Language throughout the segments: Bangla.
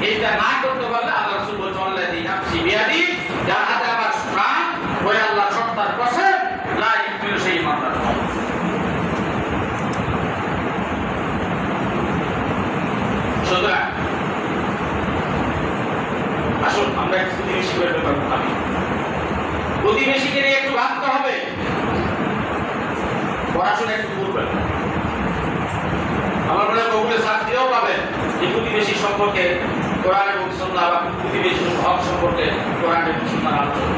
এটা না করতে পারলে আল্লাহ রাসূল বলেছেন আল্লাযী নাফসি বিয়াদি, যার হাতে আমার প্রাণ, ওই আল্লাহ সত্তার কসম, লা ইউমিনু সেই ইমানদার নয়। সুতরাং আসুন আমরা একটু প্রতিবেশী ব্যাপার ভাবি। প্রতিবেশীকে নিয়ে একটু ভাবতে হবে, পড়াশোনা একটু করবেন। আমার মনে হয় গুগলে সার্চ দিয়েও পাবেন যে প্রতিবেশী সম্পর্কে কোরআন এবং সুন্নাহ বা প্রতিবেশী হক সম্পর্কে কোরআন এবং সুন্নাহ আলোচনা।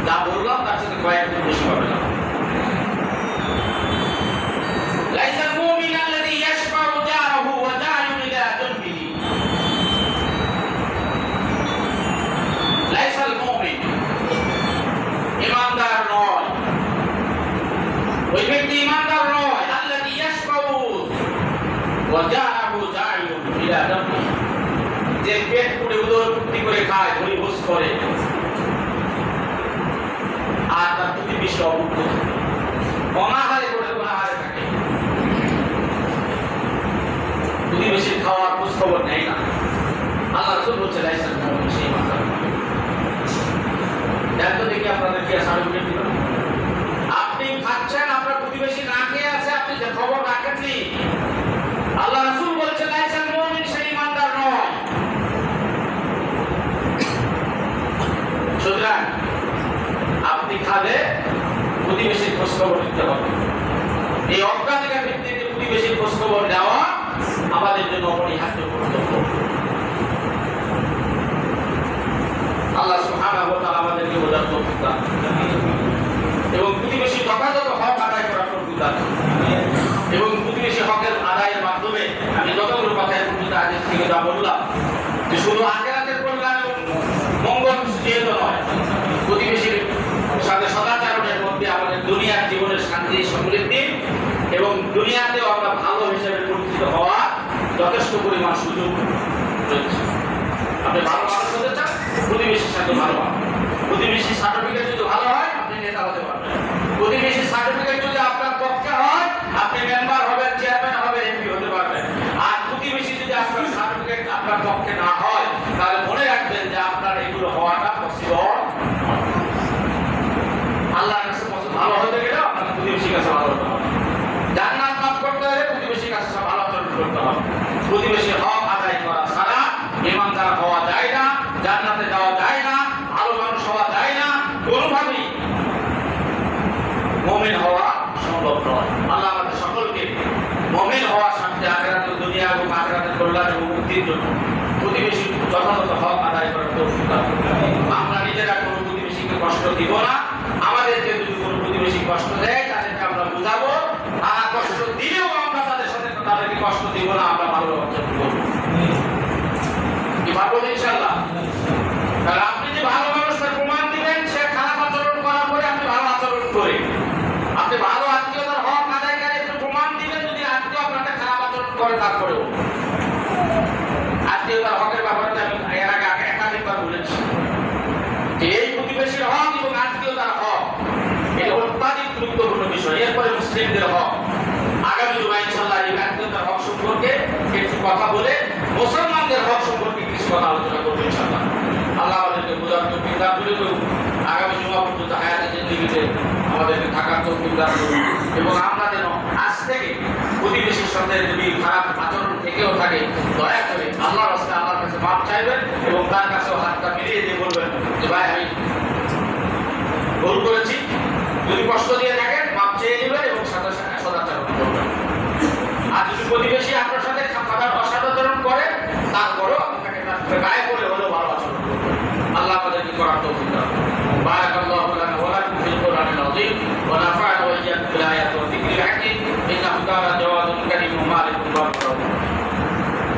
যা বললাম তার সাথে কয়েকটা বেশি পাবেন না। লাইসাল মুমিন আল্লাযী ইয়াশফাউ জারাহু ওয়া জা'য়ু ইলা জানবিহি। লাইসাল মুমিন ঈমানদার নয়, ওই ব্যক্তি ঈমানদার নয় আল্লাযী ইয়াশফাউ ওয়া জা'হু জা'য়ু ইলা জানবিহি, যে পেট পুড়ে উদর পূর্তি করে খায়, ধনী ভোজ করে, আর তার প্রতিবেশী অবুদ্ধ অনাহারে করে অনাহারে থাকে, প্রতিবেশীর খাওয়ার খোঁজ খবর নেয় না। আল্লাহ রাসূল বলছেন লাইসাল মুমিন সেই ঈমানদার নয়। দেখো দেখি আপনাদের কি সার্টিফিকেট দিবেন? আপনি খাচ্ছেন, আপনার প্রতিবেশী না খেয়ে আছে, আপনি যে খবর রাখেননি। আল্লাহ রাসূল বলছেন লাইসাল মুমিন সেই ঈমানদার নয়। সুতরাং আপনি খালে প্রতিবেশীর খোঁজ খবর নিতে হবে। এই অগ্রাধিকার ভিত্তিতে প্রতিবেশীর খোঁজ খবর দেওয়া আমাদের জন্য অপরিহার্য কর্তব্য। আল্লাহ সুবহানাহু ওয়া তাআলা আমাদেরকে বোঝার তৌফিক দান এবং প্রতিবেশী যথাযথ হক আদায় করার তৌফিক দান এবং প্রতিবেশী হকের আদায়ের মাধ্যমে আমি যতগুলো কথা পর্যন্ত আগে থেকে যা বললাম যে শুধু আখিরাতের কল্যাণ এবং মঙ্গল যেহেতু নয়, প্রতিবেশীর সাথে সদাচরণের মধ্যে আমাদের দুনিয়ার জীবনের শান্তি সমৃদ্ধি এবং দুনিয়াতেও আমরা ভালো হিসেবে পরিচিত হওয়া যথেষ্ট পরিমাণ সুযোগ রয়েছে। আপনি ভালো মানুষ হতে চান, প্রতিবেশীর সাথে ভালো হন। প্রতিবেশীর সার্টিফিকেট যদি ভালো হয় আপনি নেতা হতে পারবেন। প্রতিবেশীর সার্টিফিকেট যদি আপনার পক্ষে হয় আপনি মেম্বার হবেন, চেয়ারম্যান হবেন, এমপি হতে পারবেন। আর প্রতিবেশী যদি আপনার সার্টিফিকেট আপনার পক্ষে না হয় তাহলে মনে রাখবেন যে আপনার এগুলো হওয়াটা পসিবল। আল্লাহর কাছে ভালো হতে গেলে আপনাকে প্রতিবেশীর কাছে ভালো হতে হবে। জান্নাত লাভ করতে হলে প্রতিবেশীর কাছে ভালো আচরণ করতে হবে। প্রতিবেশীর হক আদায় করা ছাড়া ঈমানদার হওয়া যায় না, জান্নাতে যাওয়া যায় না, ভালো মানুষ হওয়া যায় না, কোনোভাবেই মুমিন হওয়া সম্ভব নয়। আল্লাহ আমাদের সকলকে মুমিন হওয়ার সাথে আখিরাতের দুনিয়া এবং আখিরাতের কল্যাণ এবং মুক্তির জন্য প্রতিবেশীর যথাযথ হক আদায় করার তৌফিক দান করুন। আমরা নিজেরা কোনো প্রতিবেশীকে কষ্ট দিব না, আমাদেরকে যদি কোনো প্রতিবেশী কষ্ট দেয় তাদেরকে আমরা বুঝাবো, আর কষ্ট দিলেও আমরা তাদের সাথে তাদেরকে কষ্ট দিব না, আমরা ভালো আচরণ করবো। কি পারবো ইনশাআল্লাহ? তাহলে আপনি যে ভালো মানুষ তার প্রমাণ দিবেন, সে খারাপ আচরণ করার পরে আপনি ভালো আচরণ করে, আপনি ভালো আত্মীয়তার হক আদায়কারী একটু প্রমাণ দিবেন যদি আত্মীয় আপনাকে খারাপ আচরণ করে। তারপরেও আত্মীয়তার হকের ব্যাপারে আমি এর আগে একাধিকবার বলেছি যে এই প্রতিবেশীর হক এবং আত্মীয়তার হক এটা অত্যাধিক গুরুত্বপূর্ণ বিষয়। এরপরে মুসলিমদের হক। আগামী জুমা ইনশাআল্লাহ এই আত্মীয়তার হক সম্পর্কে কিছু কথা বলে মুসলমানদের হক সম্পর্কে কিছু কথা আলোচনা করবো ইনশাআল্লাহ। আল্লাহ আমাদেরকে বোঝার তৌফিক দান করুন। আগামী জুমা পর্যন্ত হায়াতে জিন্দেগিতে আমাদেরকে থাকার তৌফিক দান করুন এবং আমরা যেন আজ থেকে প্রতিবেশীর সাথে যদি খারাপ আচরণ থেকেও থাকে দয়া করে আল্লাহর রাস্তায় আল্লাহর কাছে মাপ চাইবেন এবং তার কাছেও হাতটা মিলিয়ে দিয়ে বলবেন যে ভাই আমি ভুল করেছি, যদি কষ্ট দিয়ে থাকেন মাপ চেয়ে নেবেন এবং সাথে সাথে সদাচরণ করবেন। আর যদি প্রতিবেশী